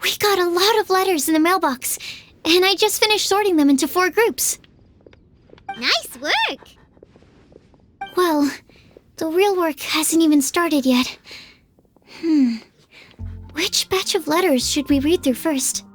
We got a lot of letters in the mailbox, and I just finished sorting them into 4 groups. Nice work! Well, the real work hasn't even started yet. Which batch of letters should we read through first?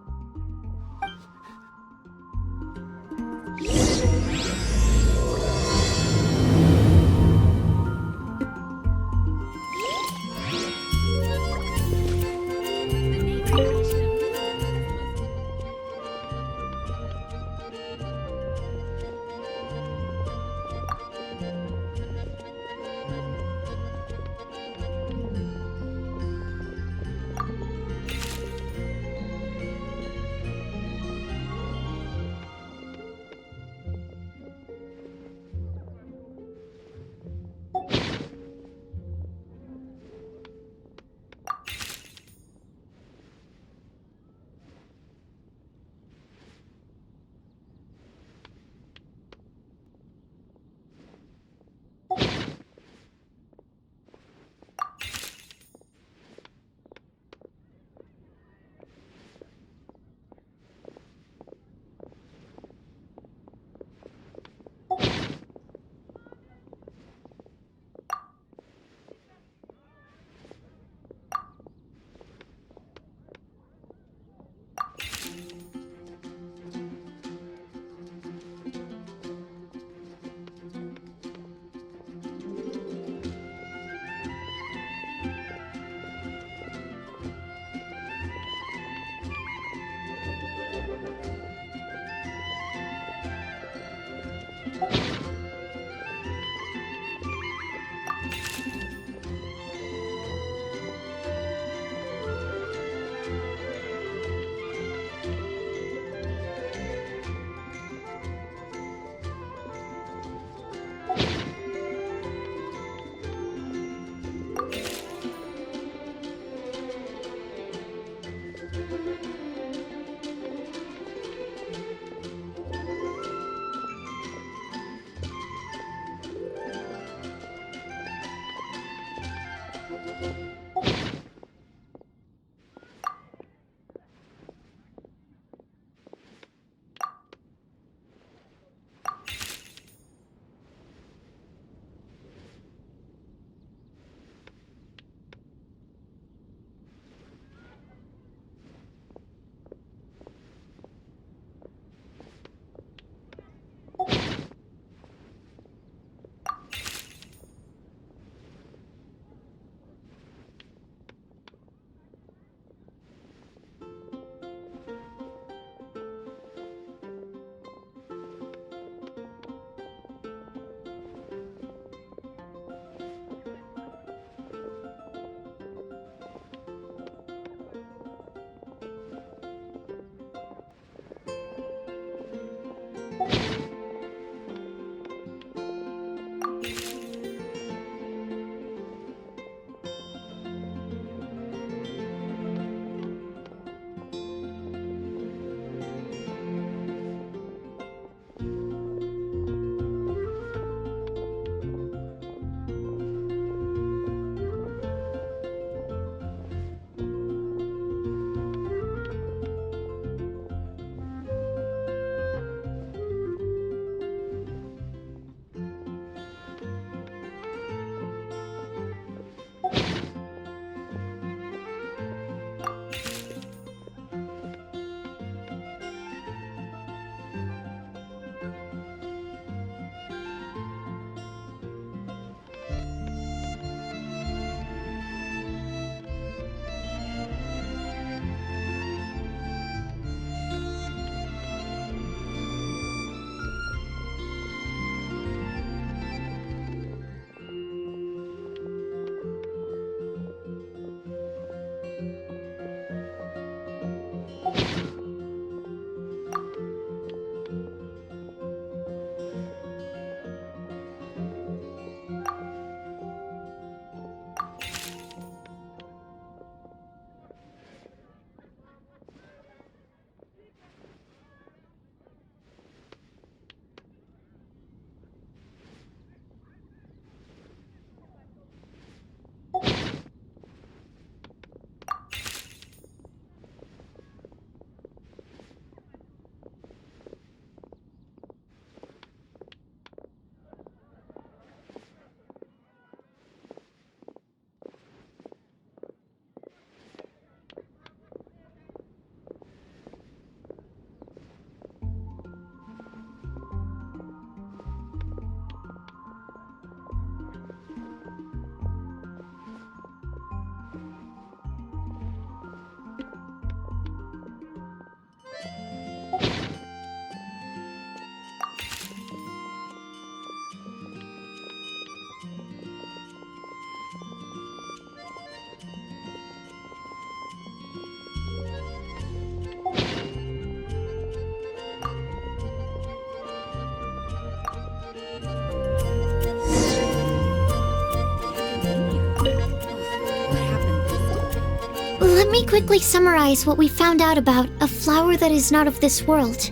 Let me quickly summarize what we found out about a flower that is not of this world.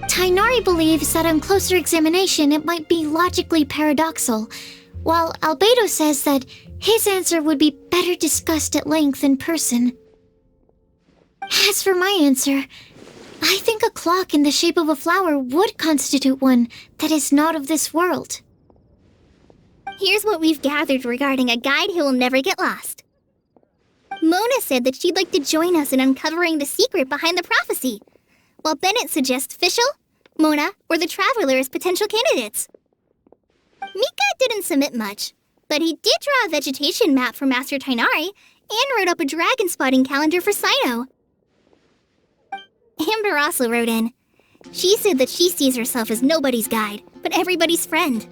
Tighnari believes that on closer examination it might be logically paradoxal, while Albedo says that his answer would be better discussed at length in person. As for my answer, I think a clock in the shape of a flower would constitute one that is not of this world. Here's what we've gathered regarding a guide who will never get lost. Mona said that she'd like to join us in uncovering the secret behind the prophecy, while Bennett suggests Fischl, Mona, or the Traveler as potential candidates. Mika didn't submit much, but he did draw a vegetation map for Master Tighnari and wrote up a dragon spotting calendar for Cyno. Amber also wrote in. She said that she sees herself as nobody's guide, but everybody's friend.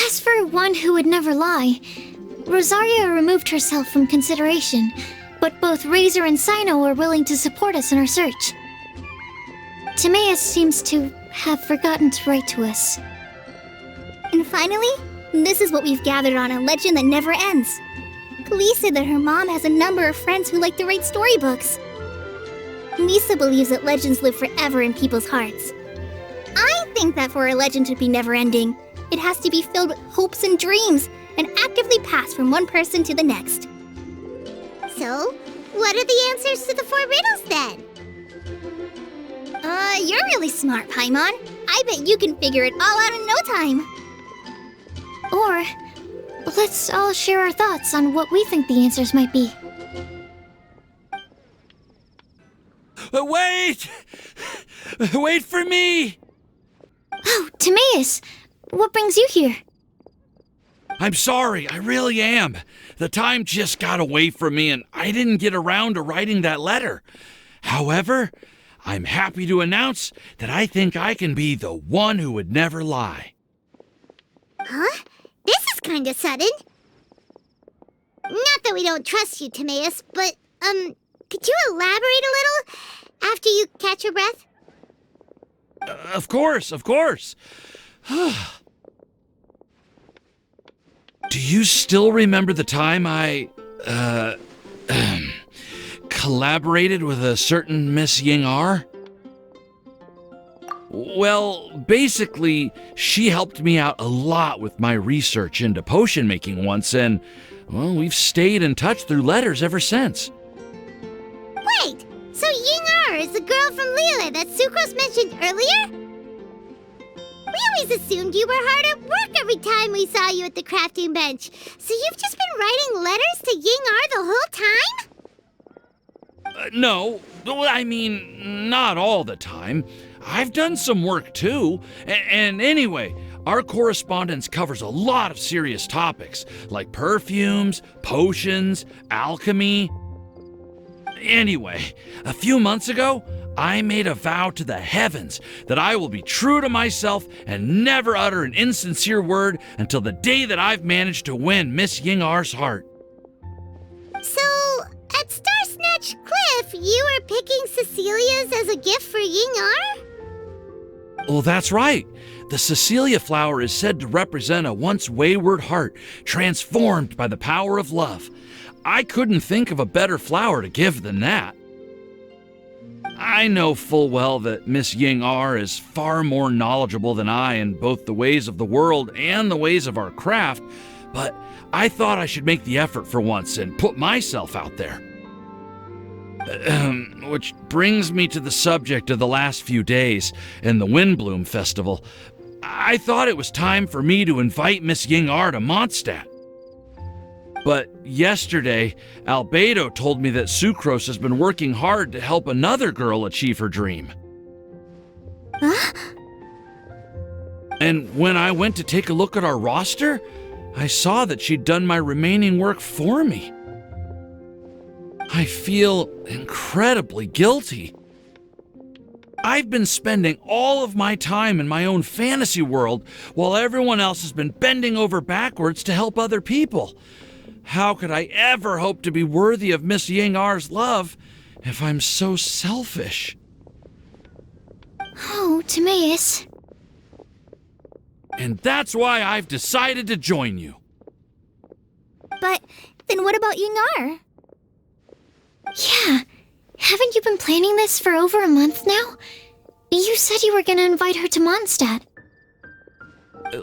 As for one who would never lie, Rosaria removed herself from consideration, but both Razor and Cyno are willing to support us in our search. Timaeus seems to have forgotten to write to us. And finally, this is what we've gathered on a legend that never ends. Klee said that her mom has a number of friends who like to write storybooks. Lisa believes that legends live forever in people's hearts. I think that for a legend to be never-ending, it has to be filled with hopes and dreams and actively passed from one person to the next. So, what are the answers to the 4 riddles then? You're really smart, Paimon. I bet you can figure it all out in no time. Or, let's all share our thoughts on what we think the answers might be. Wait! Wait for me! Oh, Timaeus! What brings you here? I'm sorry, I really am. The time just got away from me and I didn't get around to writing that letter. However, I'm happy to announce that I think I can be the one who would never lie. Huh? This is kinda sudden. Not that we don't trust you, Timaeus, but, could you elaborate a little after you catch your breath? Of course. Do you still remember the time I, collaborated with a certain Miss Ying-ar? Well, basically, she helped me out a lot with my research into potion making once, and, well, we've stayed in touch through letters ever since. Wait, so Ying-ar is the girl from Liyue that Sucrose mentioned earlier? We always assumed you were hard at work every time we saw you at the crafting bench. So you've just been writing letters to Ying-ar the whole time? No, I mean, not all the time. I've done some work too. And anyway, our correspondence covers a lot of serious topics, like perfumes, potions, alchemy. Anyway, a few months ago, I made a vow to the heavens that I will be true to myself and never utter an insincere word until the day that I've managed to win Miss Ying-ar's heart. So, at Star Snatch Cliff, you were picking Cecilia's as a gift for Ying-ar? Well, that's right. The Cecilia flower is said to represent a once wayward heart transformed by the power of love. I couldn't think of a better flower to give than that. I know full well that Miss Ying-ar is far more knowledgeable than I in both the ways of the world and the ways of our craft, but I thought I should make the effort for once and put myself out there. Which brings me to the subject of the last few days in the Windblume festival. I thought it was time for me to invite Miss Ying-ar to Mondstadt. But yesterday, Albedo told me that Sucrose has been working hard to help another girl achieve her dream. Huh? And when I went to take a look at our roster, I saw that she'd done my remaining work for me. I feel incredibly guilty. I've been spending all of my time in my own fantasy world while everyone else has been bending over backwards to help other people. How could I ever hope to be worthy of Miss Ying-ar's love if I'm so selfish? Oh, Timaeus. And that's why I've decided to join you. But then what about Ying-ar? been planning this for over a month now? You said you were gonna invite her to Mondstadt.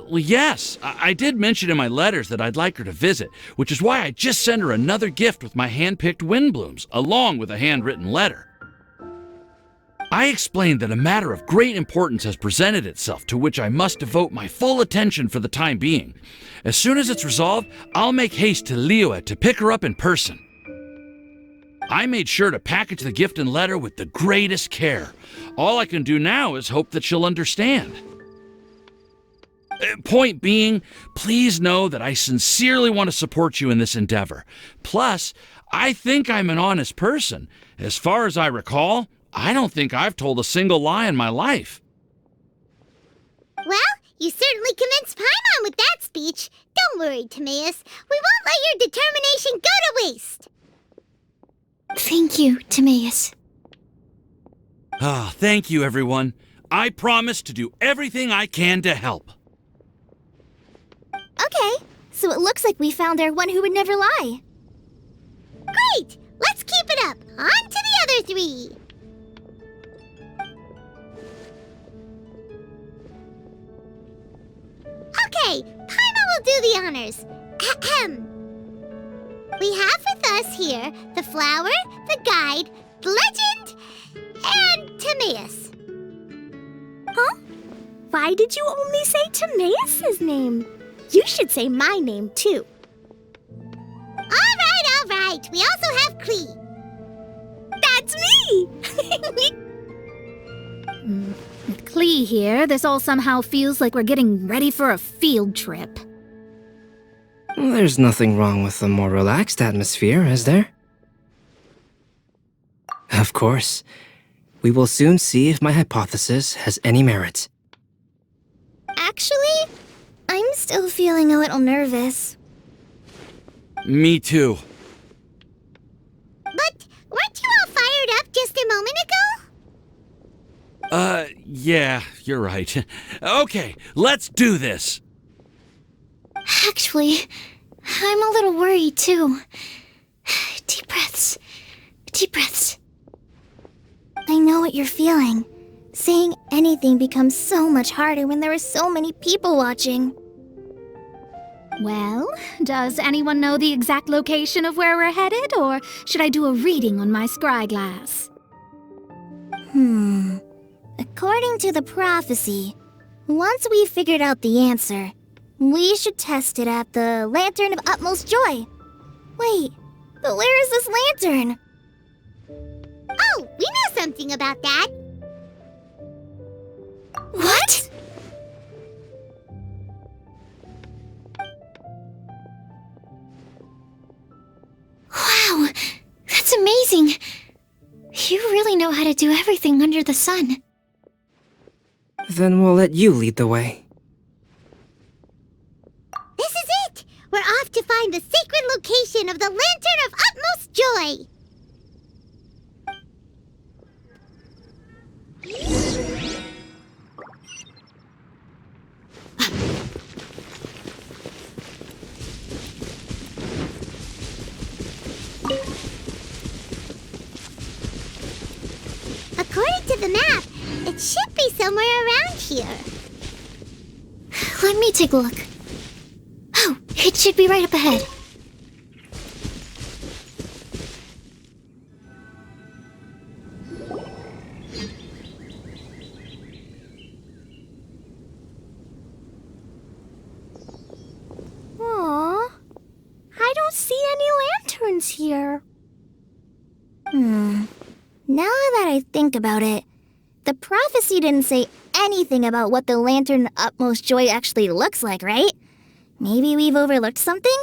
Well, yes, I did mention in my letters that I'd like her to visit, which is why I just sent her another gift with my hand-picked Windblooms, along with a handwritten letter. I explained that a matter of great importance has presented itself to which I must devote my full attention for the time being. As soon as it's resolved, I'll make haste to Liyue to pick her up in person. I made sure to package the gift and letter with the greatest care. All I can do now is hope that she'll understand. Point being, please know that I sincerely want to support you in this endeavor. Plus, I think I'm an honest person. As far as I recall, I don't think I've told a single lie in my life. Well, you certainly convinced Paimon with that speech. Don't worry, Timaeus. We won't let your determination go to waste. Thank you, Timaeus. Thank you, everyone. I promise to do everything I can to help. Okay, so it looks like we found our one who would never lie. Great! Let's keep it up. On to the other three. Okay, Paimon will do the honors. Ahem. We have with us here the flower, the guide, the legend, and Timaeus. Huh? Why did you only say Timaeus' name? You should say my name, too. All right. We also have Klee. That's me! With Klee here, this all somehow feels like we're getting ready for a field trip. There's nothing wrong with a more relaxed atmosphere, is there? Of course. We will soon see if my hypothesis has any merit. Actually, I'm still feeling a little nervous. Me too. But weren't you all fired up just a moment ago? Yeah, you're right. Okay, let's do this. Actually, I'm a little worried too. Deep breaths. Deep breaths. I know what you're feeling. Saying anything becomes so much harder when there are so many people watching. Well, does anyone know the exact location of where we're headed, or should I do a reading on my scry glass? According to the prophecy, once we've figured out the answer, we should test it at the Lantern of Utmost Joy. Wait, but where is this lantern? Oh, we know something about that. What? Wow, that's amazing. You really know how to do everything under the sun. Then we'll let you lead the way. This is it! We're off to find the sacred location of the Lantern of Utmost Joy! According to the map, it should be somewhere around here. Let me take a look. Oh, it should be right up ahead. Aww, I don't see any lanterns here. Now that I think about it, the prophecy didn't say anything about what the Lantern of Utmost Joy actually looks like, right? Maybe we've overlooked something?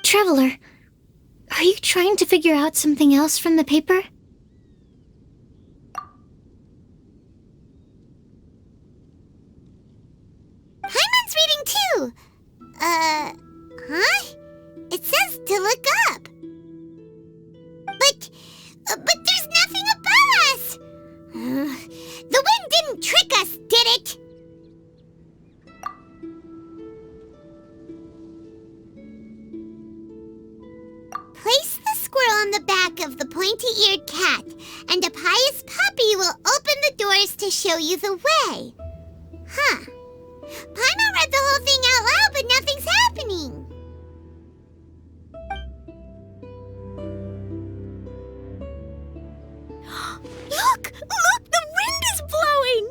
Traveler, are you trying to figure out something else from the paper? Paimon's reading too! Huh? It says to look up. But there's nothing above us! The wind didn't trick us, did it? Place the squirrel on the back back of the pointy-eared cat, and a pious puppy will open the doors to show you the way. Huh. Paimon read the whole thing out loud, but nothing's happening. Look! Look! The wind is blowing!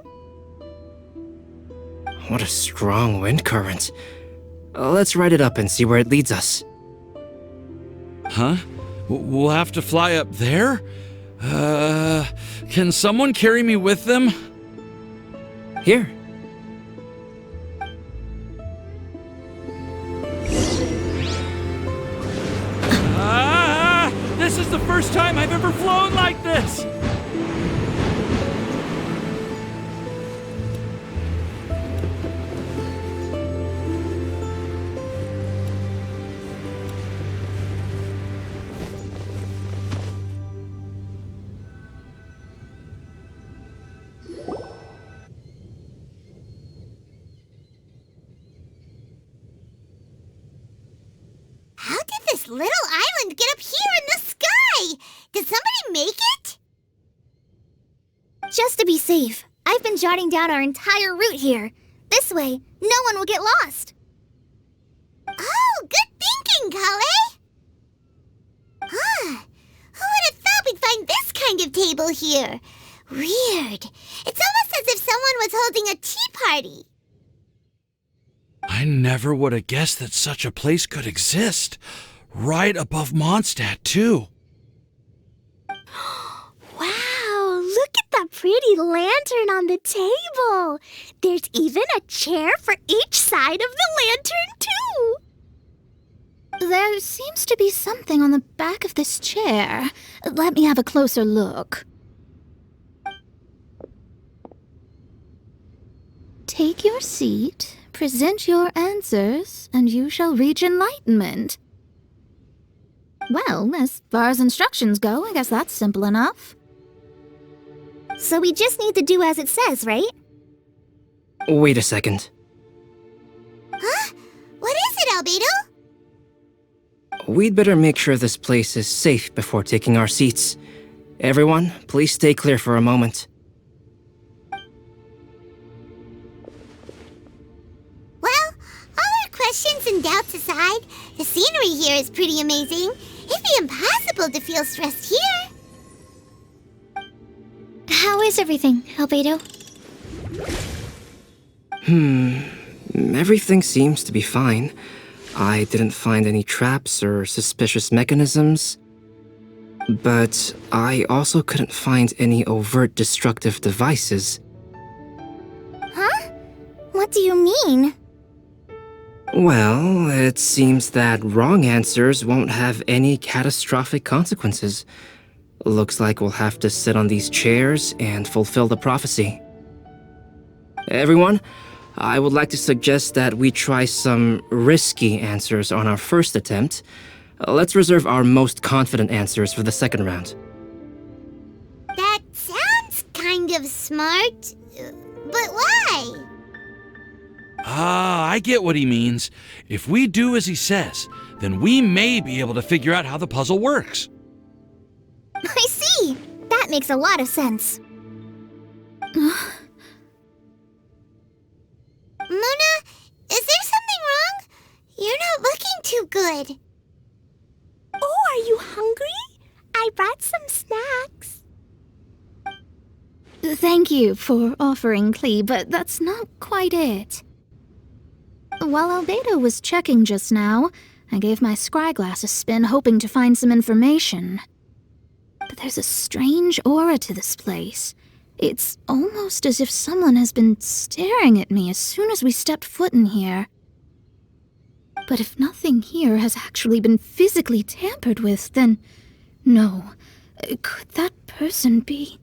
What a strong wind current. Let's ride it up and see where it leads us. Huh? We'll have to fly up there? Can someone carry me with them? Here. This is the first time I've ever flown like this! How did this little island get up here in the sky? Did somebody make it? Just to be safe, I've been jotting down our entire route here. This way, no one will get lost. Oh, good thinking, Collei! Huh. Who would have thought we'd find this kind of table here? Weird. It's almost as if someone was holding a tea party. I never would have guessed that such a place could exist. Right above Mondstadt, too. Wow, look at that pretty lantern on the table. There's even a chair for each side of the lantern, too. There seems to be something on the back of this chair. Let me have a closer look. Take your seat, present your answers, and you shall reach enlightenment. Well, as far as instructions go, I guess that's simple enough. So we just need to do as it says, right? Wait a second. Huh? What is it, Albedo? We'd better make sure this place is safe before taking our seats. Everyone, please stay clear for a moment. Well, all our questions and doubts aside, the scenery here is pretty amazing. It'd be impossible to feel stressed here. How is everything, Albedo? Everything seems to be fine. I didn't find any traps or suspicious mechanisms. But I also couldn't find any overt destructive devices. Huh? What do you mean? Well, it seems that wrong answers won't have any catastrophic consequences. Looks like we'll have to sit on these chairs and fulfill the prophecy. Everyone, I would like to suggest that we try some risky answers on our first attempt. Let's reserve our most confident answers for the second round. That sounds kind of smart, but why? I get what he means. If we do as he says, then we may be able to figure out how the puzzle works. I see. That makes a lot of sense. Mona, is there something wrong? You're not looking too good. Oh, are you hungry? I brought some snacks. Thank you for offering, Klee, but that's not quite it. While Albedo was checking just now, I gave my scryglass a spin hoping to find some information. But there's a strange aura to this place. It's almost as if someone has been staring at me as soon as we stepped foot in here. But if nothing here has actually been physically tampered with, then no. Could that person be?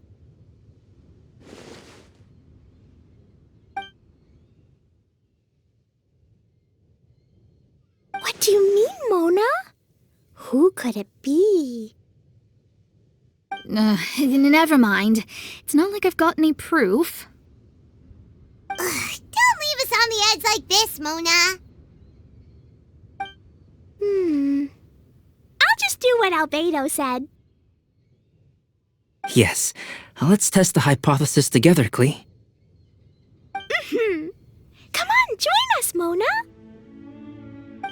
What do you mean, Mona? Who could it be? Never mind. It's not like I've got any proof. Don't leave us on the edge like this, Mona. I'll just do what Albedo said. Yes, let's test the hypothesis together, Klee. Come on, join us, Mona!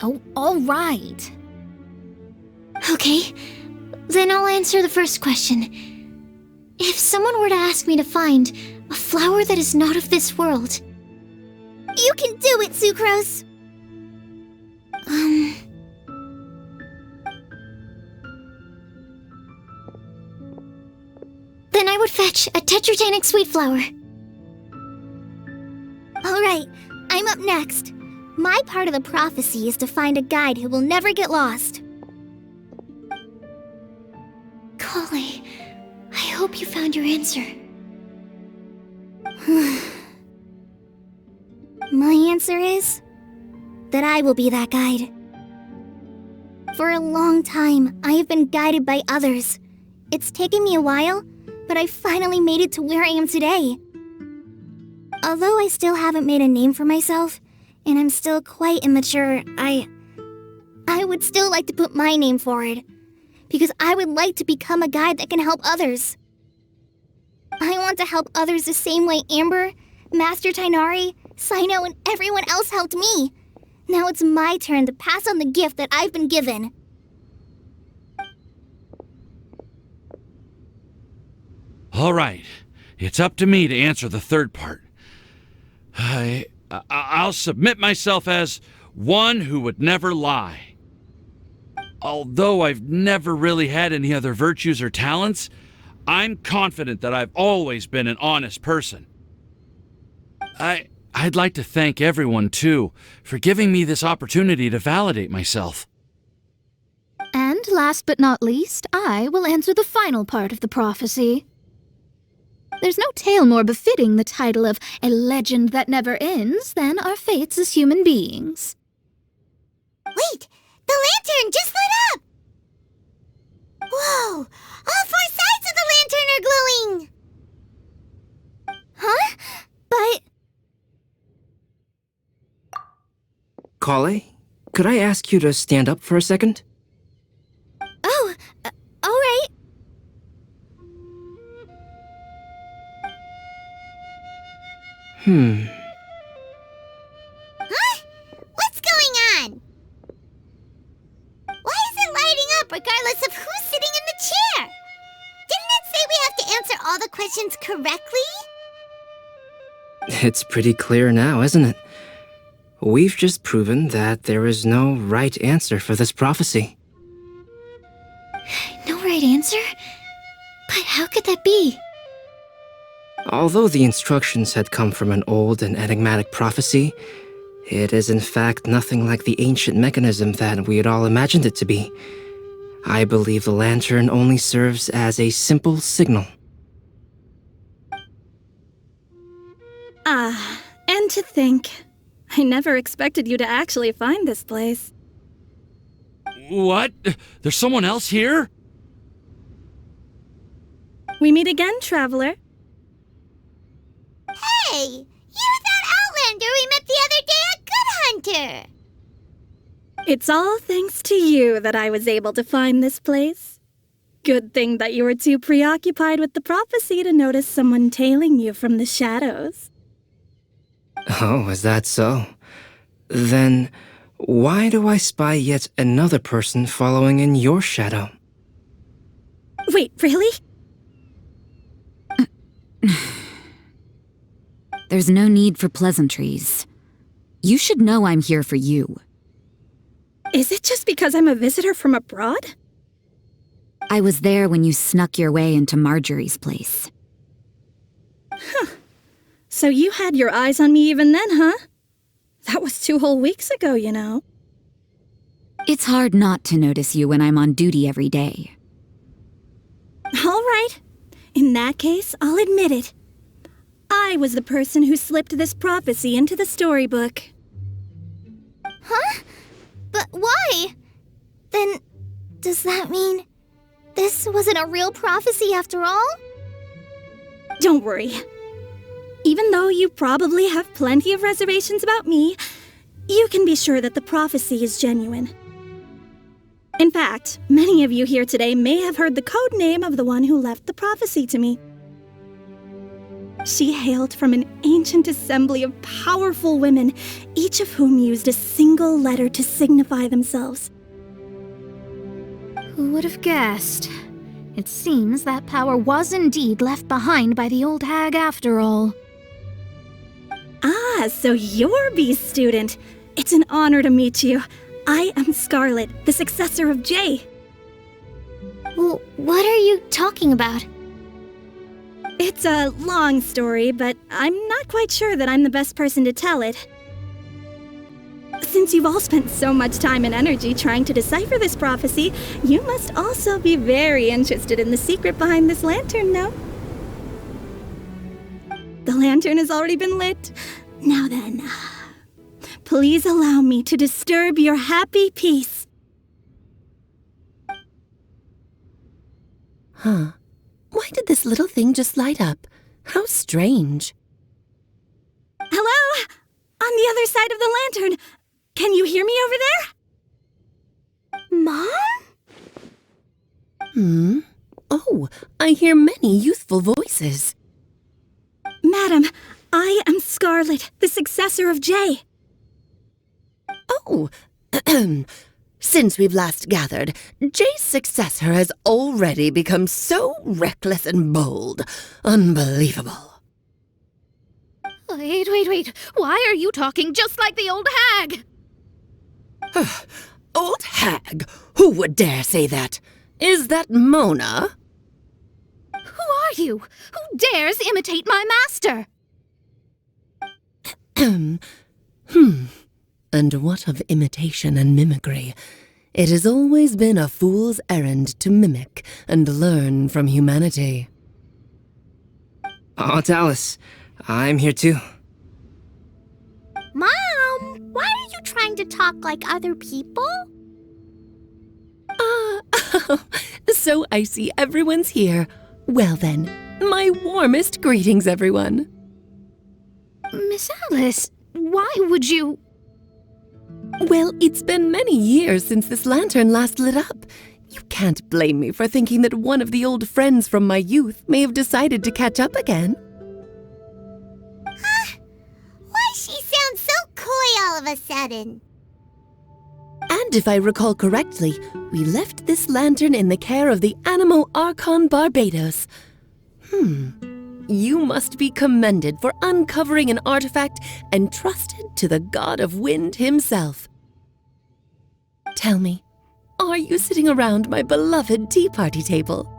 Oh, all right. Okay, then I'll answer the first question. If someone were to ask me to find a flower that is not of this world... You can do it, Sucrose! Then I would fetch a tetratanic sweet flower. Alright, I'm up next. My part of the prophecy is to find a guide who will never get lost. Collei, I hope you found your answer. My answer is that I will be that guide. For a long time, I have been guided by others. It's taken me a while, but I finally made it to where I am today. Although I still haven't made a name for myself, and I'm still quite immature, I would still like to put my name forward, because I would like to become a guide that can help others. I want to help others the same way Amber, Master Tighnari, Cyno, and everyone else helped me. Now it's my turn to pass on the gift that I've been given. All right, it's up to me to answer the third part. I'll submit myself as one who would never lie. Although I've never really had any other virtues or talents, I'm confident that I've always been an honest person. I'd like to thank everyone, too, for giving me this opportunity to validate myself. And last but not least, I will answer the final part of the prophecy. There's no tale more befitting the title of a legend that never ends than our fates as human beings. Wait! The lantern just lit up! Whoa! All 4 sides of the lantern are glowing! Huh? But... Collei, could I ask you to stand up for a second? Oh, alright. Huh? What's going on? Why is it lighting up regardless of who's sitting in the chair? Didn't it say we have to answer all the questions correctly? It's pretty clear now, isn't it? We've just proven that there is no right answer for this prophecy. No right answer? But how could that be? Although the instructions had come from an old and enigmatic prophecy, it is in fact nothing like the ancient mechanism that we had all imagined it to be. I believe the lantern only serves as a simple signal. And to think, I never expected you to actually find this place. What? There's someone else here? We meet again, traveler. Hey! You're that Outlander we met the other day at Good Hunter! It's all thanks to you that I was able to find this place. Good thing that you were too preoccupied with the prophecy to notice someone tailing you from the shadows. Oh, is that so? Then, why do I spy yet another person following in your shadow? Wait, really? There's no need for pleasantries. You should know I'm here for you. Is it just because I'm a visitor from abroad? I was there when you snuck your way into Marjorie's place. So you had your eyes on me even then, huh? That was 2 whole weeks ago, you know. It's hard not to notice you when I'm on duty every day. All right. In that case, I'll admit it. I was the person who slipped this prophecy into the storybook. Huh? But why? Then, does that mean this wasn't a real prophecy after all? Don't worry. Even though you probably have plenty of reservations about me, you can be sure that the prophecy is genuine. In fact, many of you here today may have heard the code name of the one who left the prophecy to me. She hailed from an ancient assembly of powerful women, each of whom used a single letter to signify themselves. Who would have guessed? It seems that power was indeed left behind by the old hag after all. Ah, so you're B's student. It's an honor to meet you. I am Scarlet, the successor of Jay. Well, what are you talking about? It's a long story, but I'm not quite sure that I'm the best person to tell it. Since you've all spent so much time and energy trying to decipher this prophecy, you must also be very interested in the secret behind this lantern, no? The lantern has already been lit. Now then, please allow me to disturb your happy peace. Huh. Why did this little thing just light up? How strange. Hello? On the other side of the lantern. Can you hear me over there? Mom? Oh, I hear many youthful voices. Madam, I am Scarlet, the successor of Jay. Oh, since we've last gathered, Jay's successor has already become so reckless and bold. Unbelievable. Wait. Why are you talking just like the old hag? Old hag? Who would dare say that? Is that Mona? Who are you? Who dares imitate my master? And what of imitation and mimicry? It has always been a fool's errand to mimic and learn from humanity. Aunt Alice, I'm here too. Mom, why are you trying to talk like other people? So I see everyone's here. Well then, my warmest greetings, everyone. Miss Alice, why would you... Well, it's been many years since this lantern last lit up. You can't blame me for thinking that one of the old friends from my youth may have decided to catch up again. Why she sounds so coy all of a sudden? And if I recall correctly, we left this lantern in the care of the Animo ARCHON Barbados. You must be commended for uncovering an artifact entrusted to the god of wind himself. Tell me, are you sitting around my beloved tea party table?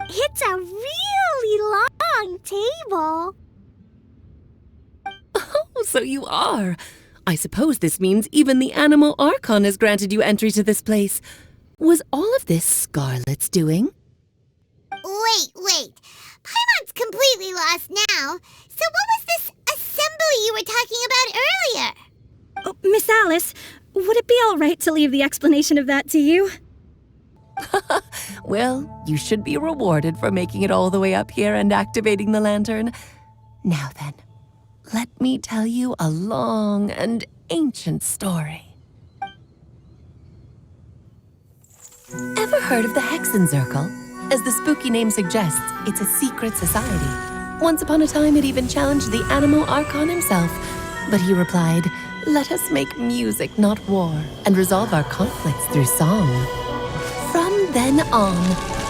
It's a really long table. Oh, so you are. I suppose this means even the Animo ARCHON has granted you entry to this place. Was all of this Scarlet's doing? Wait. Paimon's completely lost now. So what was this assembly you were talking about earlier? Oh, Miss Alice, would it be all right to leave the explanation of that to you? Well, you should be rewarded for making it all the way up here and activating the lantern. Now then, let me tell you a long and ancient story. Ever heard of the Hexenzirkel? As the spooky name suggests, it's a secret society. Once upon a time, it even challenged the Animo ARCHON himself. But he replied, "Let us make music, not war, and resolve our conflicts through song." From then on,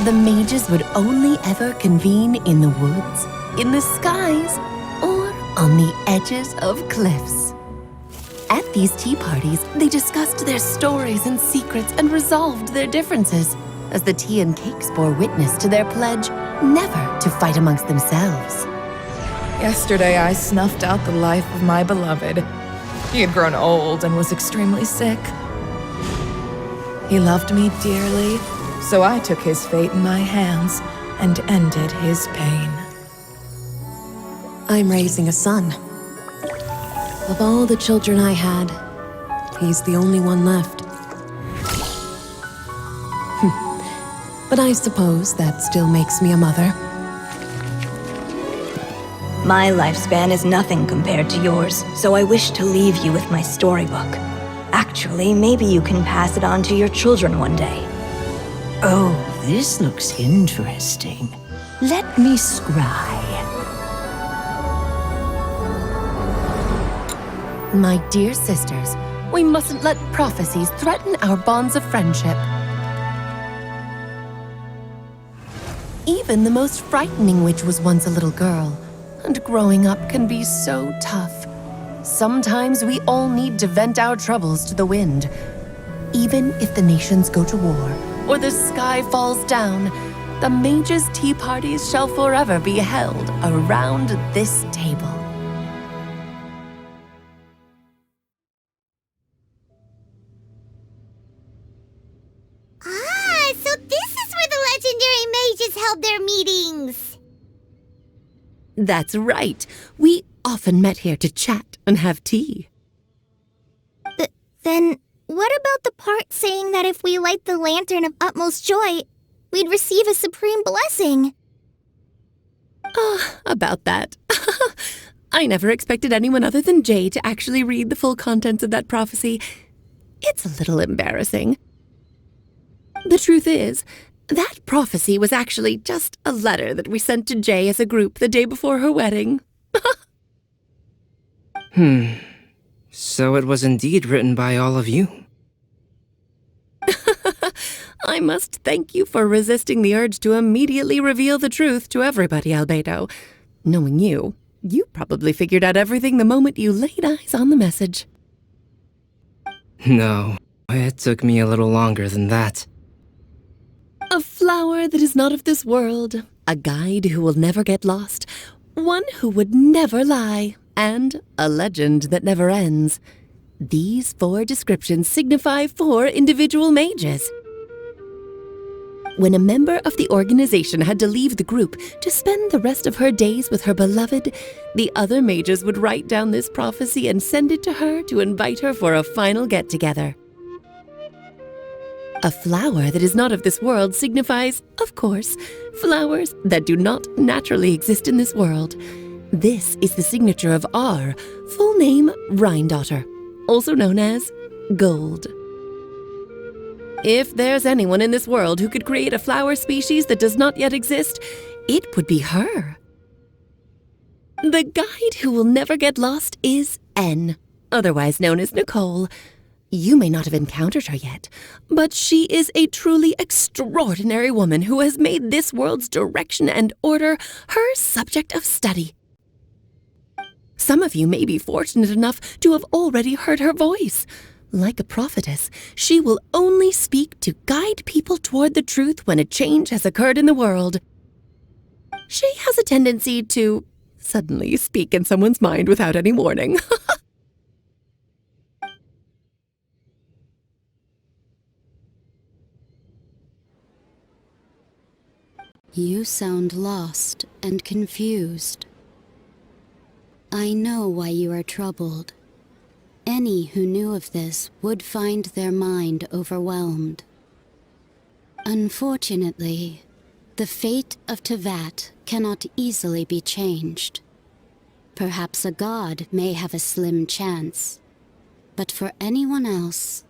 the mages would only ever convene in the woods, in the skies, or on the edges of cliffs. At these tea parties, they discussed their stories and secrets and resolved their differences, as the tea and cakes bore witness to their pledge never to fight amongst themselves. Yesterday I snuffed out the life of my beloved. He had grown old and was extremely sick. He loved me dearly, so I took his fate in my hands and ended his pain. I'm raising a son. Of all the children I had, he's the only one left. But I suppose that still makes me a mother. My lifespan is nothing compared to yours, so I wish to leave you with my storybook. Actually, maybe you can pass it on to your children one day. Oh, this looks interesting. Let me scry. My dear sisters, we mustn't let prophecies threaten our bonds of friendship. Even the most frightening witch was once a little girl, and growing up can be so tough. Sometimes we all need to vent our troubles to the wind. Even if the nations go to war, or the sky falls down, the mages' tea parties shall forever be held around this table. Ah, so this is where the legendary mages held their meetings! That's right. We often met here to chat and have tea. Then, what about the part saying that if we light the lantern of utmost joy, we'd receive a supreme blessing? About that. I never expected anyone other than Jay to actually read the full contents of that prophecy. It's a little embarrassing. The truth is, that prophecy was actually just a letter that we sent to Jay as a group the day before her wedding. So it was indeed written by all of you. I must thank you for resisting the urge to immediately reveal the truth to everybody, Albedo. Knowing you, you probably figured out everything the moment you laid eyes on the message. No, it took me a little longer than that. A flower that is not of this world, a guide who will never get lost, one who would never lie, and a legend that never ends. These 4 descriptions signify 4 individual mages. When a member of the organization had to leave the group to spend the rest of her days with her beloved, the other mages would write down this prophecy and send it to her to invite her for a final get-together. A flower that is not of this world signifies, of course, flowers that do not naturally exist in this world. This is the signature of our full name, Rhindaughter, also known as Gold. If there's anyone in this world who could create a flower species that does not yet exist, it would be her. The guide who will never get lost is N, otherwise known as Nicole. You may not have encountered her yet, but she is a truly extraordinary woman who has made this world's direction and order her subject of study. Some of you may be fortunate enough to have already heard her voice. Like a prophetess, she will only speak to guide people toward the truth when a change has occurred in the world. She has a tendency to suddenly speak in someone's mind without any warning. You sound lost and confused. I know why you are troubled. Any who knew of this would find their mind overwhelmed. Unfortunately, the fate of Tevat cannot easily be changed. Perhaps a god may have a slim chance, but for anyone else,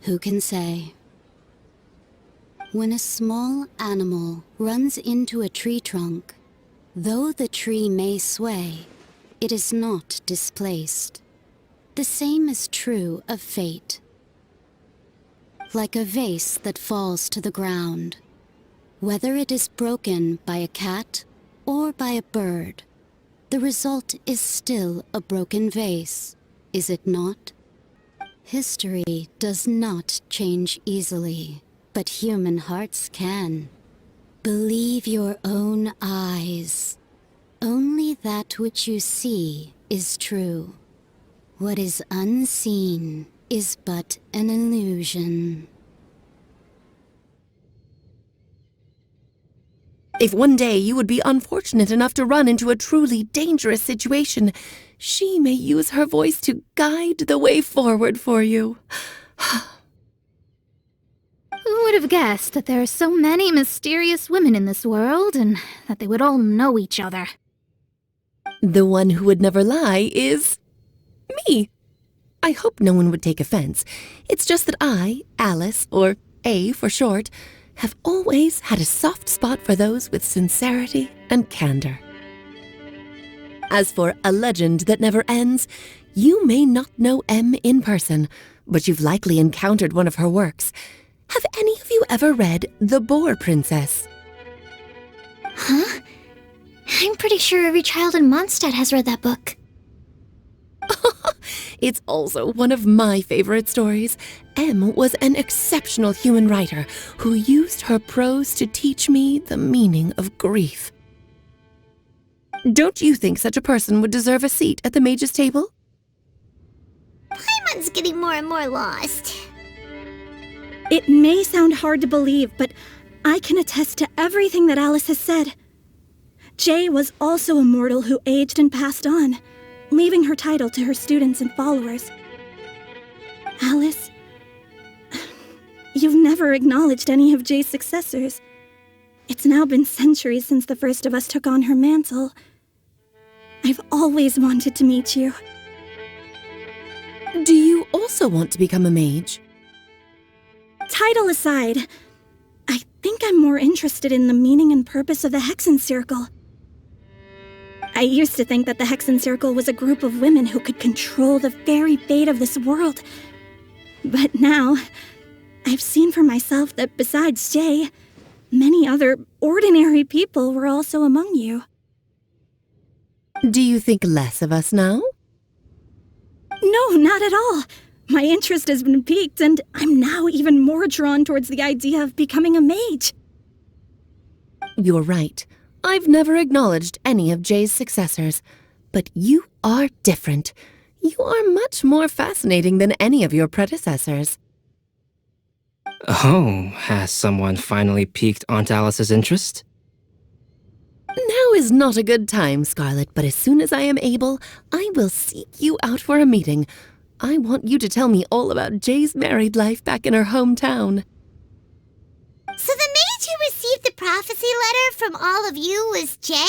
who can say? When a small animal runs into a tree trunk, though the tree may sway, it is not displaced. The same is true of fate. Like a vase that falls to the ground, whether it is broken by a cat or by a bird, the result is still a broken vase, is it not? History does not change easily, but human hearts can. Believe your own eyes. Only that which you see is true. What is unseen is but an illusion. If one day you would be unfortunate enough to run into a truly dangerous situation, she may use her voice to guide the way forward for you. Who would have guessed that there are so many mysterious women in this world, and that they would all know each other? The one who would never lie is me. I hope no one would take offense. It's just that I, Alice, or A for short, have always had a soft spot for those with sincerity and candor. As for a legend that never ends, you may not know M in person, but you've likely encountered one of her works. Have any of you ever read The Boar Princess? Huh? I'm pretty sure every child in Mondstadt has read that book. It's also one of my favorite stories. M was an exceptional human writer who used her prose to teach me the meaning of grief. Don't you think such a person would deserve a seat at the mage's table? Paimon's getting more and more lost. It may sound hard to believe, but I can attest to everything that Alice has said. Jay was also a mortal who aged and passed on, leaving her title to her students and followers. Alice, you've never acknowledged any of Jay's successors. It's now been centuries since the first of us took on her mantle. I've always wanted to meet you. Do you also want to become a mage? Title aside, I think I'm more interested in the meaning and purpose of the Hexen Circle. I used to think that the Hexen Circle was a group of women who could control the very fate of this world. But now, I've seen for myself that besides Jay, many other ordinary people were also among you. Do you think less of us now? No, not at all. My interest has been piqued, and I'm now even more drawn towards the idea of becoming a mage. You're right. I've never acknowledged any of Jay's successors, but you are different. You are much more fascinating than any of your predecessors. Oh, has someone finally piqued Aunt Alice's interest? Now is not a good time, Scarlet, but as soon as I am able, I will seek you out for a meeting. I want you to tell me all about Jay's married life back in her hometown. So the mage who received the prophecy letter from all of you was Jay?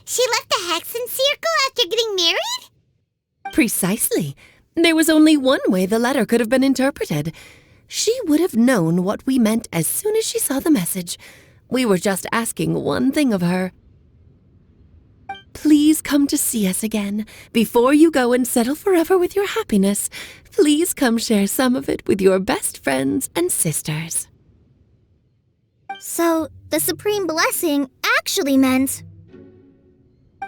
She left the Hexen Circle after getting married? Precisely. There was only one way the letter could have been interpreted. She would have known what we meant as soon as she saw the message. We were just asking one thing of her. Please come to see us again. Before you go and settle forever with your happiness, please come share some of it with your best friends and sisters. So, the Supreme Blessing actually meant...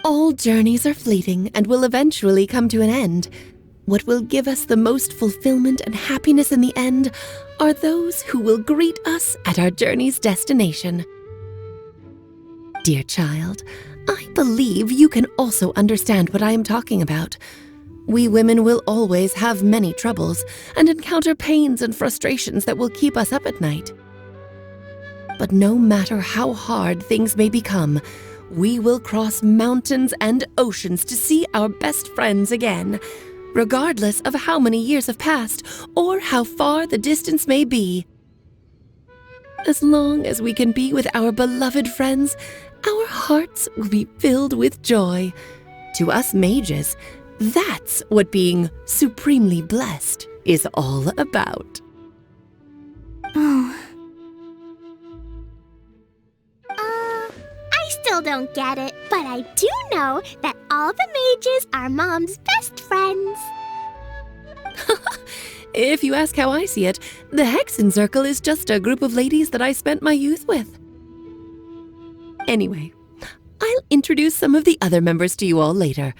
All journeys are fleeting and will eventually come to an end. What will give us the most fulfillment and happiness in the end are those who will greet us at our journey's destination. Dear child, I believe you can also understand what I am talking about. We women will always have many troubles and encounter pains and frustrations that will keep us up at night. But no matter how hard things may become, we will cross mountains and oceans to see our best friends again, regardless of how many years have passed or how far the distance may be. As long as we can be with our beloved friends, our hearts will be filled with joy. To us mages, that's what being supremely blessed is all about. Oh. I still don't get it, but I do know that all the mages are Mom's best friends. If you ask how I see it, the Hexen Circle is just a group of ladies that I spent my youth with. Anyway, I'll introduce some of the other members to you all later.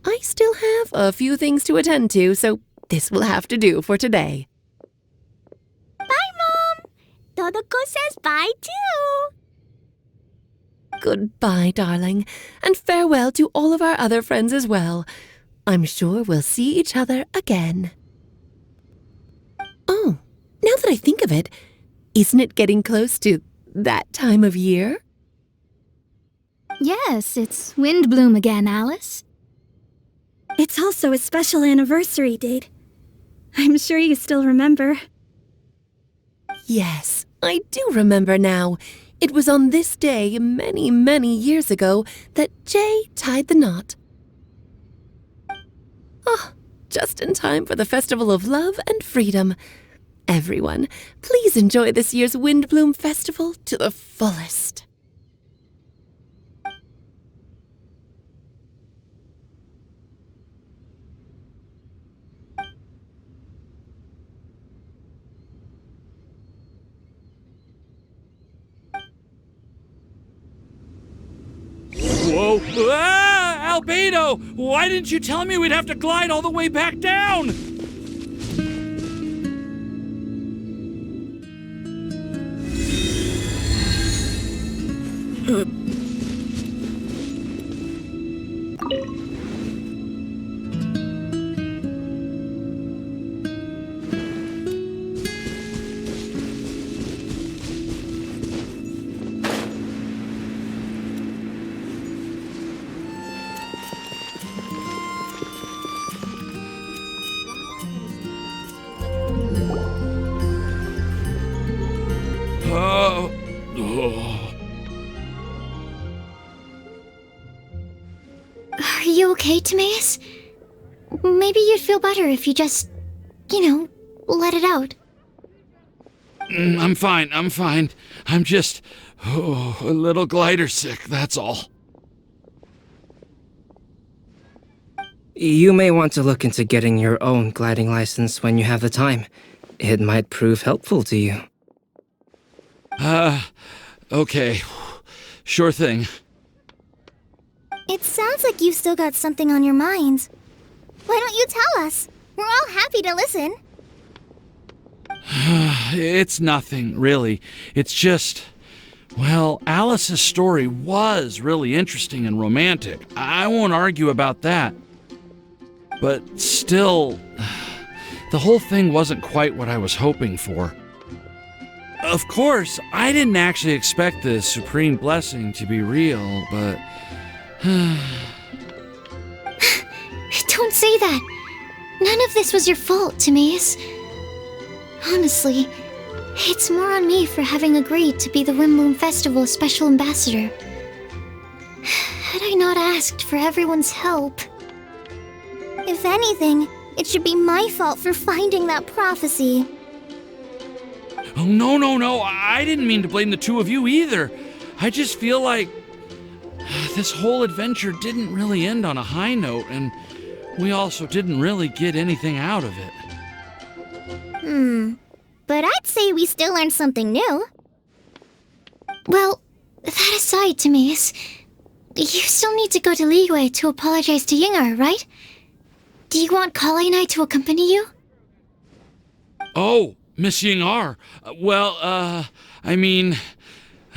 I still have a few things to attend to, so this will have to do for today. Bye, Mom! Todoko says bye, too! Goodbye, darling, and farewell to all of our other friends as well. I'm sure we'll see each other again. Oh, now that I think of it, isn't it getting close to that time of year? Yes, it's Windblume again, Alice. It's also a special anniversary date. I'm sure you still remember. Yes, I do remember now. It was on this day many, many years ago that Jay tied the knot. Ah, just in time for the Festival of Love and Freedom. Everyone, please enjoy this year's Windblume Festival to the fullest. Whoa! Ah! Albedo! Why didn't you tell me we'd have to glide all the way back down? Are you okay, Timaeus? Maybe you'd feel better if you just, let it out. I'm fine. I'm just a little glider sick, that's all. You may want to look into getting your own gliding license when you have the time. It might prove helpful to you. Okay. Sure thing. It sounds like you've still got something on your mind. Why don't you tell us? We're all happy to listen. It's nothing, really. It's just... Well, Alice's story was really interesting and romantic. I won't argue about that. But still, the whole thing wasn't quite what I was hoping for. Of course, I didn't actually expect the supreme blessing to be real, but... Don't say that. None of this was your fault, Timaeus. Honestly, it's more on me for having agreed to be the Windblume Festival Special Ambassador. Had I not asked for everyone's help... If anything, it should be my fault for finding that prophecy. Oh, no. I didn't mean to blame the two of you either. I just feel like this whole adventure didn't really end on a high note, and we also didn't really get anything out of it. But I'd say we still learned something new. Well, that aside, Timaeus, you still need to go to Liyue to apologize to Yingar, right? Do you want Collei and I to accompany you? Oh, Miss Yingar.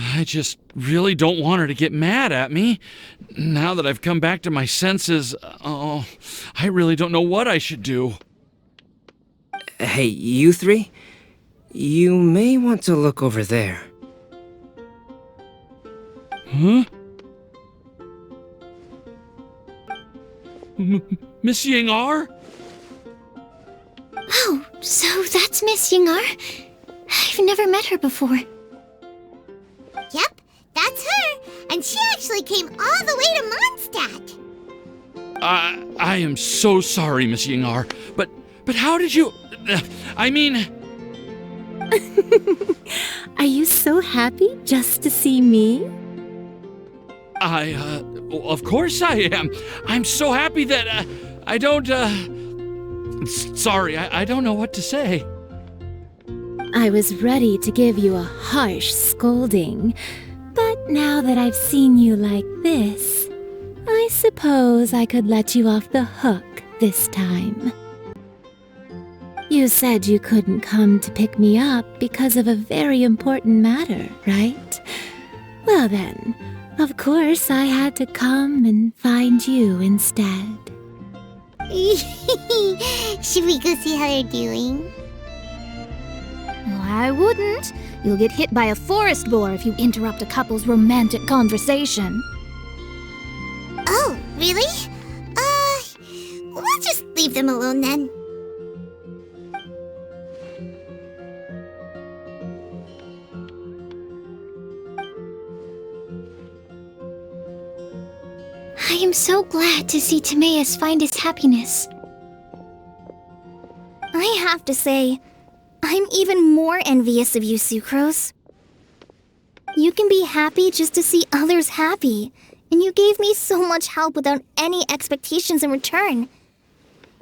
I just really don't want her to get mad at me. Now that I've come back to my senses, I really don't know what I should do. Hey, you three? You may want to look over there. Huh? Miss Yingar? Oh, so that's Miss Yingar? I've never met her before. Yep, that's her. And she actually came all the way to Mondstadt. I am so sorry, Miss Yingar, but how did you... Are you so happy just to see me? Of course I am. I'm so happy that, I don't, sorry, I don't know what to say. I was ready to give you a harsh scolding, but now that I've seen you like this, I suppose I could let you off the hook this time. You said you couldn't come to pick me up because of a very important matter, right? Well then, of course I had to come and find you instead. Should we go see how they're doing? Well, I wouldn't. You'll get hit by a forest boar if you interrupt a couple's romantic conversation. Oh, really? We'll just leave them alone then. I am so glad to see Timaeus find his happiness. I have to say, I'm even more envious of you, Sucrose. You can be happy just to see others happy, and you gave me so much help without any expectations in return.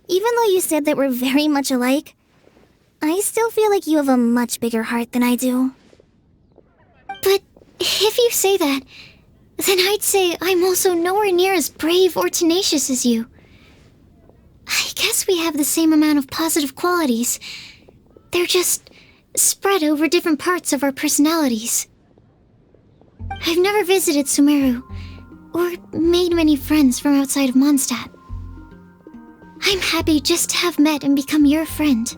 Even though you said that we're very much alike, I still feel like you have a much bigger heart than I do. But if you say that, then I'd say I'm also nowhere near as brave or tenacious as you. I guess we have the same amount of positive qualities. They're just spread over different parts of our personalities. I've never visited Sumeru, or made many friends from outside of Mondstadt. I'm happy just to have met and become your friend.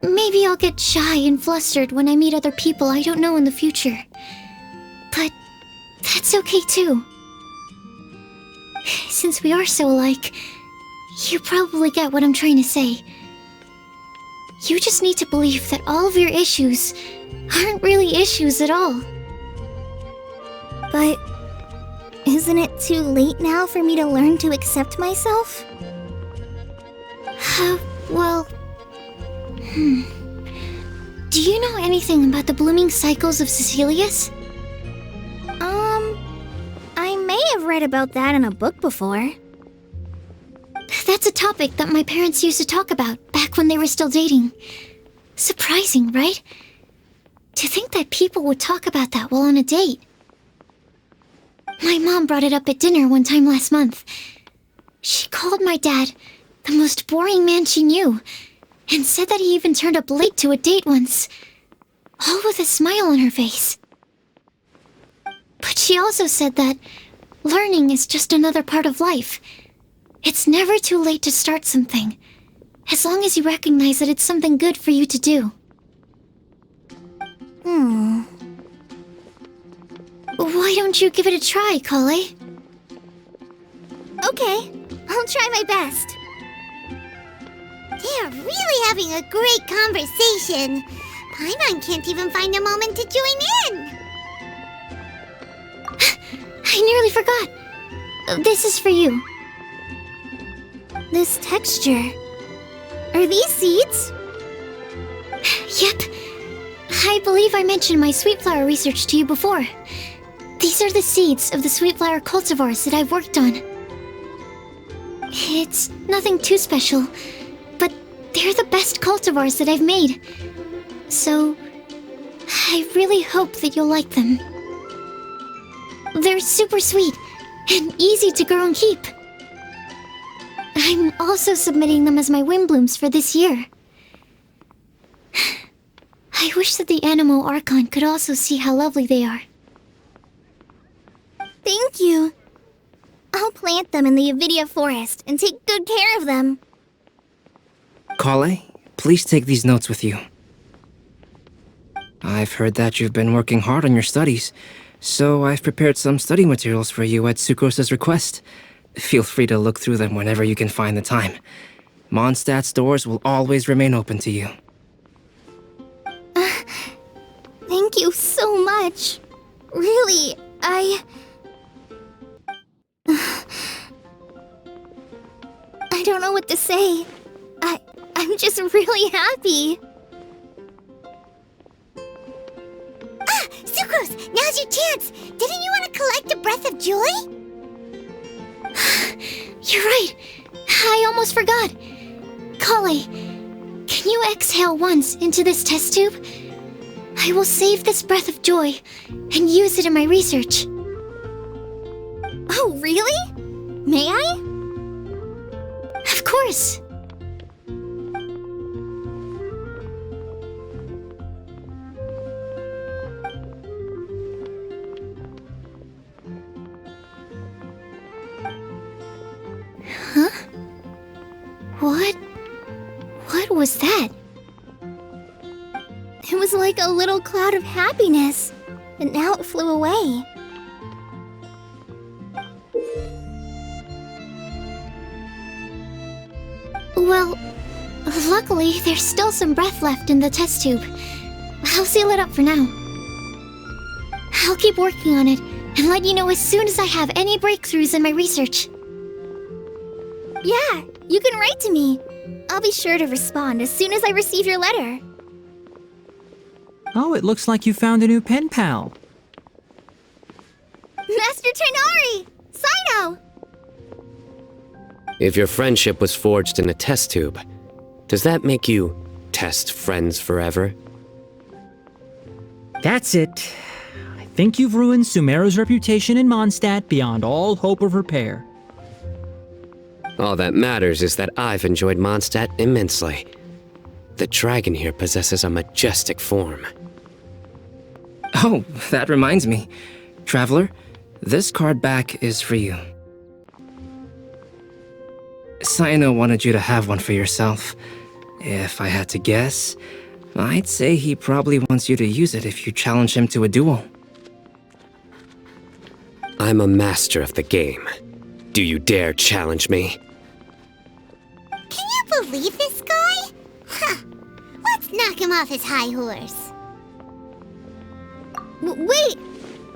Maybe I'll get shy and flustered when I meet other people I don't know in the future. But that's okay too. Since we are so alike, you probably get what I'm trying to say. You just need to believe that all of your issues aren't really issues at all. But isn't it too late now for me to learn to accept myself? Well... Do you know anything about the blooming cycles of Cecilius? I may have read about that in a book before. That's a topic that my parents used to talk about back when they were still dating. Surprising, right? To think that people would talk about that while on a date. My mom brought it up at dinner one time last month. She called my dad the most boring man she knew, and said that he even turned up late to a date once, all with a smile on her face. But she also said that learning is just another part of life. It's never too late to start something, as long as you recognize that it's something good for you to do. Why don't you give it a try, Collei? Okay, I'll try my best. They are really having a great conversation. Paimon can't even find a moment to join in. I nearly forgot. This is for you. This texture... Are these seeds? Yep. I believe I mentioned my sweet flower research to you before. These are the seeds of the sweet flower cultivars that I've worked on. It's nothing too special, but they're the best cultivars that I've made. So, I really hope that you'll like them. They're super sweet and easy to grow and keep. I'm also submitting them as my Windblooms for this year. I wish that the Animo ARCHON could also see how lovely they are. Thank you. I'll plant them in the Avidia forest and take good care of them. Collei, please take these notes with you. I've heard that you've been working hard on your studies, so I've prepared some study materials for you at Sucrose's request. Feel free to look through them whenever you can find the time. Mondstadt's doors will always remain open to you. Thank you so much. Really, I don't know what to say. I'm just really happy. Sucrose, now's your chance. Didn't you want to collect a breath of joy? You're right. I almost forgot. Collei, can you exhale once into this test tube? I will save this breath of joy and use it in my research. Oh, really? May I? Of course. Huh? What was that? It was like a little cloud of happiness, but now it flew away. Well, luckily there's still some breath left in the test tube. I'll seal it up for now. I'll keep working on it and let you know as soon as I have any breakthroughs in my research. Yeah, you can write to me. I'll be sure to respond as soon as I receive your letter. Oh, it looks like you found a new pen pal. Master Tighnari! Cyno! If your friendship was forged in a test tube, does that make you test friends forever? That's it. I think you've ruined Sumeru's reputation in Mondstadt beyond all hope of repair. All that matters is that I've enjoyed Mondstadt immensely. The dragon here possesses a majestic form. Oh, that reminds me. Traveler, this card back is for you. Cyno wanted you to have one for yourself. If I had to guess, I'd say he probably wants you to use it if you challenge him to a duel. I'm a master of the game. Do you dare challenge me? Can you believe this guy? Huh. Let's knock him off his high horse. Wait!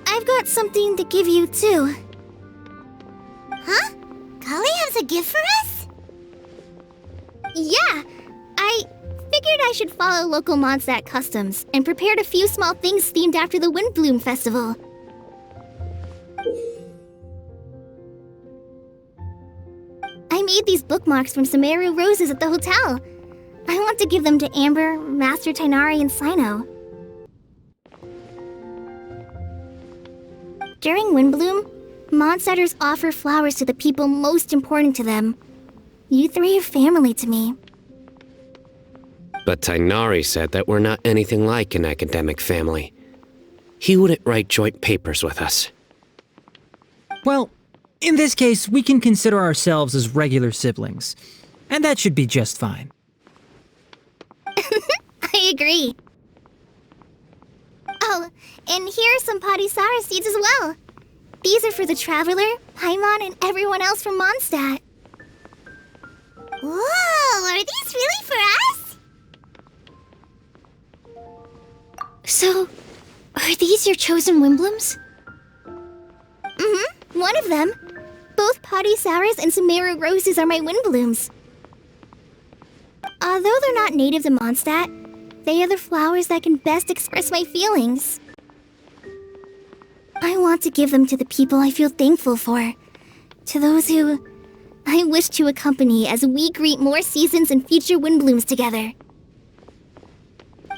I've got something to give you, too. Huh? Collei has a gift for us? Yeah! I figured I should follow local Mondstadt customs and prepared a few small things themed after the Windblume festival. I made these bookmarks from Sumeru roses at the hotel. I want to give them to Amber, Master Tighnari, and Cyno. During Windblume, Mondstadters offer flowers to the people most important to them. You three are family to me. But Tighnari said that we're not anything like an academic family. He wouldn't write joint papers with us. Well, in this case, we can consider ourselves as regular siblings. And that should be just fine. I agree. Oh, and here are some Padisara seeds as well. These are for the Traveler, Paimon, and everyone else from Mondstadt. Whoa, are these really for us? So, are these your chosen Windblooms? Mm-hmm, one of them. Both Padisaras and Sumeru roses are my Windblooms. Although they're not native to Mondstadt, they are the flowers that can best express my feelings. I want to give them to the people I feel thankful for. To those who I wish to accompany as we greet more seasons and future Windblooms together.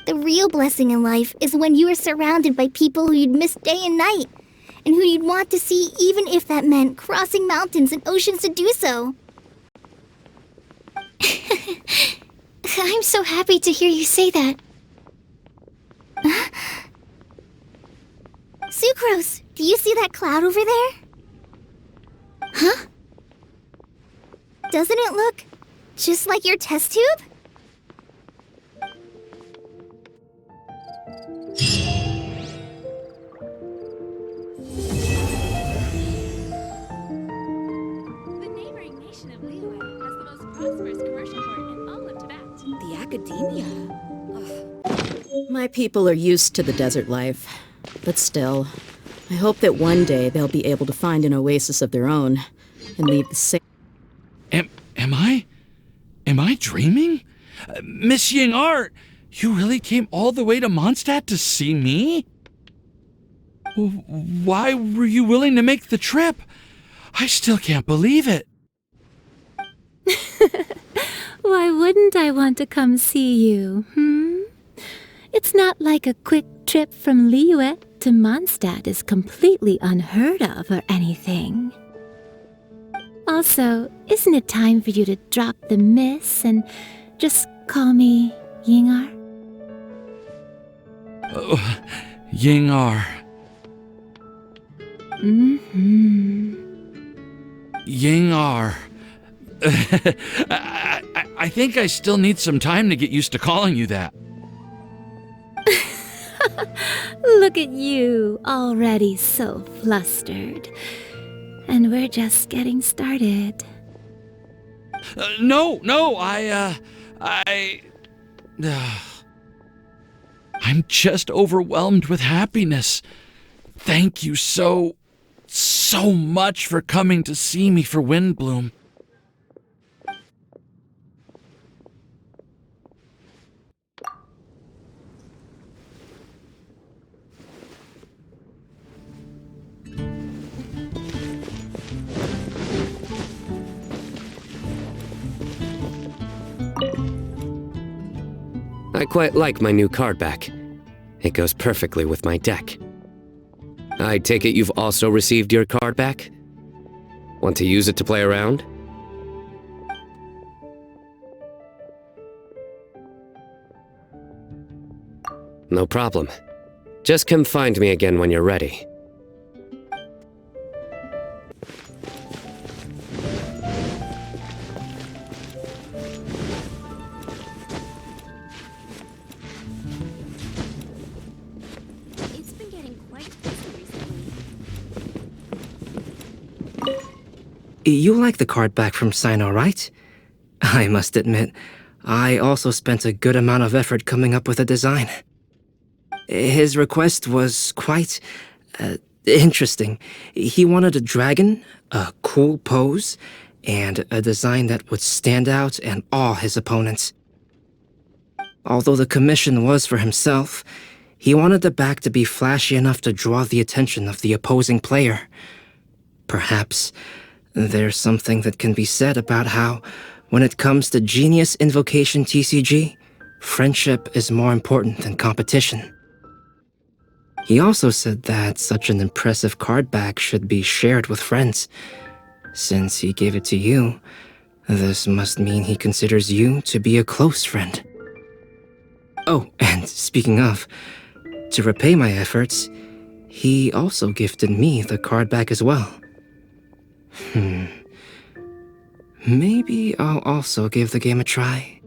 The real blessing in life is when you are surrounded by people who you'd miss day and night, and who you'd want to see even if that meant crossing mountains and oceans to do so. I'm so happy to hear you say that. Sucrose, do you see that cloud over there? Huh? Doesn't it look just like your test tube? The neighboring nation of Liyue has the most prosperous commercial port in all of Tibet. The academia? Ugh. My people are used to the desert life, but still, I hope that one day they'll be able to find an oasis of their own and leave the same. Am I dreaming? Miss Ying-Art, you really came all the way to Mondstadt to see me? Why were you willing to make the trip? I still can't believe it. Why wouldn't I want to come see you, It's not like a quick trip from Liyue to Mondstadt is completely unheard of or anything. Also, isn't it time for you to drop the miss and just call me Ying-Art? Oh, Ying-Art. Ying-Art. I think I still need some time to get used to calling you that. Look at you, already so flustered. And we're just getting started. No, I'm just overwhelmed with happiness. Thank you so much for coming to see me for Windblume. I quite like my new card back. It goes perfectly with my deck. I take it you've also received your card back? Want to use it to play around? No problem. Just come find me again when you're ready. It's been getting quite busy recently. You like the card back from Cyno, right? I must admit, I also spent a good amount of effort coming up with a design. His request was quite interesting. He wanted a dragon, a cool pose, and a design that would stand out and awe his opponents. Although the commission was for himself, he wanted the back to be flashy enough to draw the attention of the opposing player. Perhaps there's something that can be said about how, when it comes to Genius Invocation TCG, friendship is more important than competition. He also said that such an impressive card back should be shared with friends. Since he gave it to you, this must mean he considers you to be a close friend. Oh, and speaking of, to repay my efforts, he also gifted me the card back as well. Maybe I'll also give the game a try.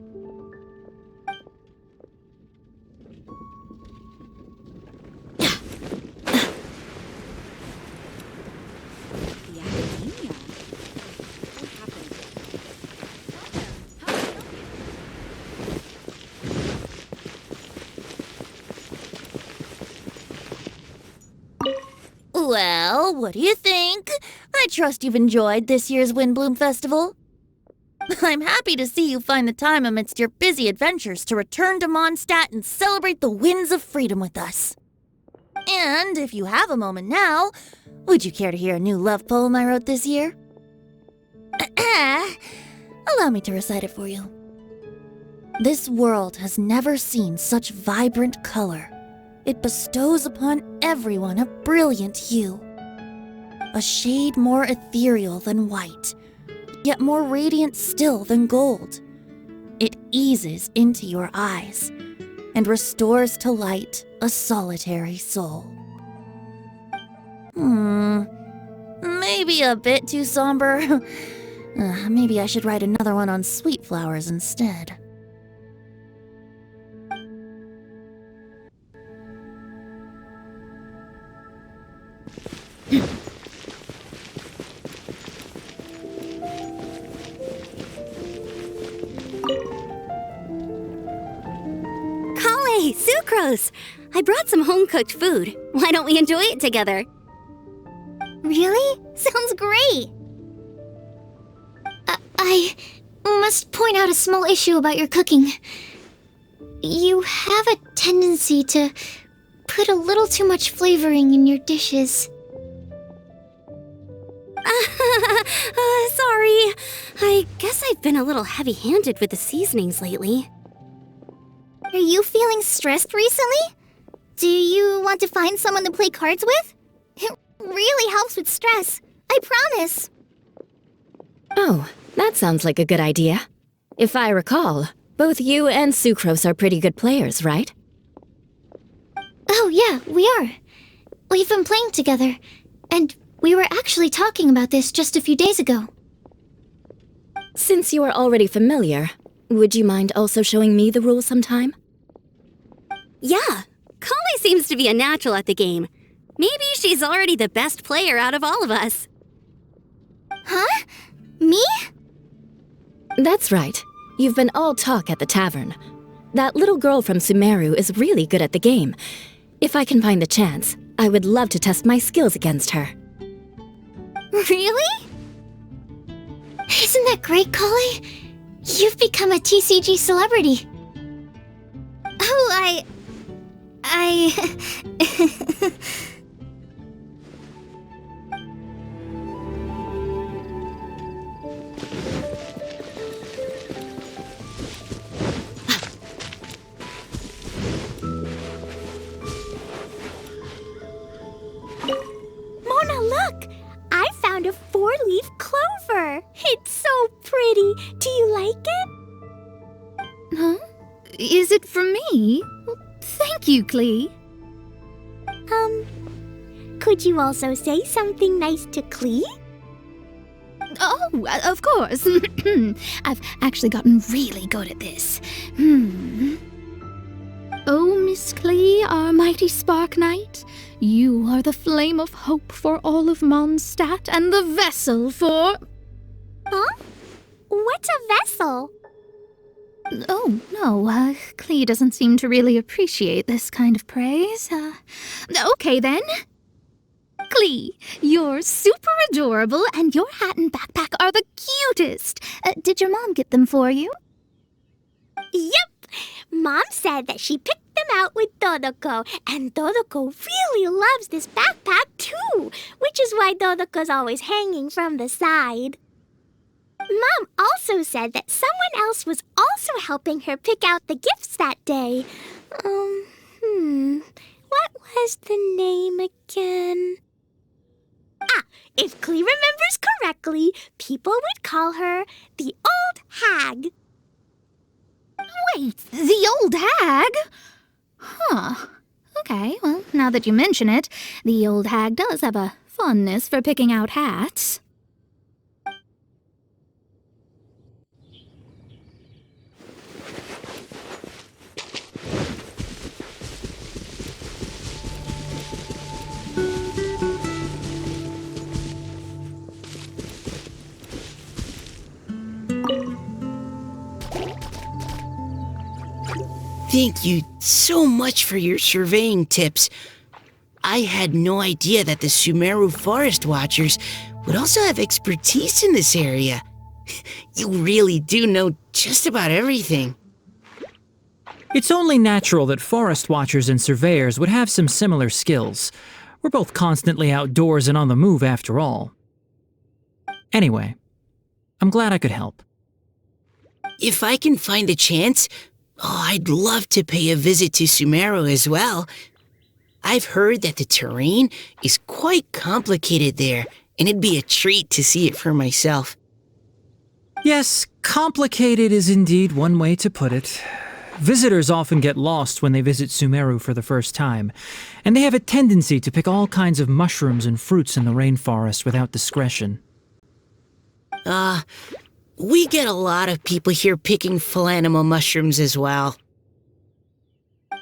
Well, what do you think? I trust you've enjoyed this year's Windblume Festival. I'm happy to see you find the time amidst your busy adventures to return to Mondstadt and celebrate the winds of freedom with us. And if you have a moment now, would you care to hear a new love poem I wrote this year? Allow me to recite it for you. This world has never seen such vibrant color. It bestows upon everyone a brilliant hue. A shade more ethereal than white, yet more radiant still than gold. It eases into your eyes and restores to light a solitary soul. Maybe a bit too somber. Maybe I should write another one on sweet flowers instead. Collei, Sucrose! I brought some home-cooked food. Why don't we enjoy it together? Really? Sounds great! I must point out a small issue about your cooking. You have a tendency to put a little too much flavoring in your dishes. Sorry. I guess I've been a little heavy-handed with the seasonings lately. Are you feeling stressed recently? Do you want to find someone to play cards with? It really helps with stress. I promise. Oh, that sounds like a good idea. If I recall, both you and Sucrose are pretty good players, right? Oh yeah, we are. We've been playing together, and we were actually talking about this just a few days ago. Since you are already familiar, would you mind also showing me the rules sometime? Yeah, Collei seems to be a natural at the game. Maybe she's already the best player out of all of us. Huh? Me? That's right. You've been all talk at the tavern. That little girl from Sumeru is really good at the game. If I can find the chance, I would love to test my skills against her. Really? Isn't that great, Collei? You've become a TCG celebrity. Oh, I... you, Klee. Could you also say something nice to Klee? Oh, of course. I've actually gotten really good at this. Oh, Miss Klee, our mighty Spark Knight, you are the flame of hope for all of Mondstadt and the vessel for... Huh? What's a vessel? Oh, no, Klee doesn't seem to really appreciate this kind of praise. Okay then. Klee, you're super adorable, and your hat and backpack are the cutest. Did your mom get them for you? Yep! Mom said that she picked them out with Dodoko, and Dodoko really loves this backpack too, which is why Dodoko's always hanging from the side. Mom also said that someone else was also helping her pick out the gifts that day. What was the name again? If Klee remembers correctly, people would call her the Old Hag. Wait, the Old Hag? Huh. Okay, well, now that you mention it, the Old Hag does have a fondness for picking out hats. Thank you so much for your surveying tips. I had no idea that the Sumeru Forest Watchers would also have expertise in this area. You really do know just about everything. It's only natural that forest watchers and surveyors would have some similar skills. We're both constantly outdoors and on the move after all. Anyway, I'm glad I could help. If I can find a chance, I'd love to pay a visit to Sumeru as well. I've heard that the terrain is quite complicated there, and it'd be a treat to see it for myself. Yes, complicated is indeed one way to put it. Visitors often get lost when they visit Sumeru for the first time, and they have a tendency to pick all kinds of mushrooms and fruits in the rainforest without discretion. We get a lot of people here picking phalanima mushrooms as well.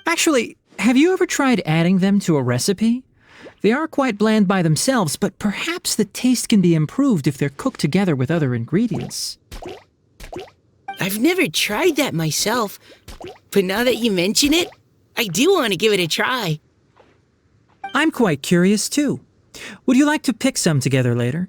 Actually, have you ever tried adding them to a recipe? They are quite bland by themselves, but perhaps the taste can be improved if they're cooked together with other ingredients. I've never tried that myself, but now that you mention it, I do want to give it a try. I'm quite curious too. Would you like to pick some together later?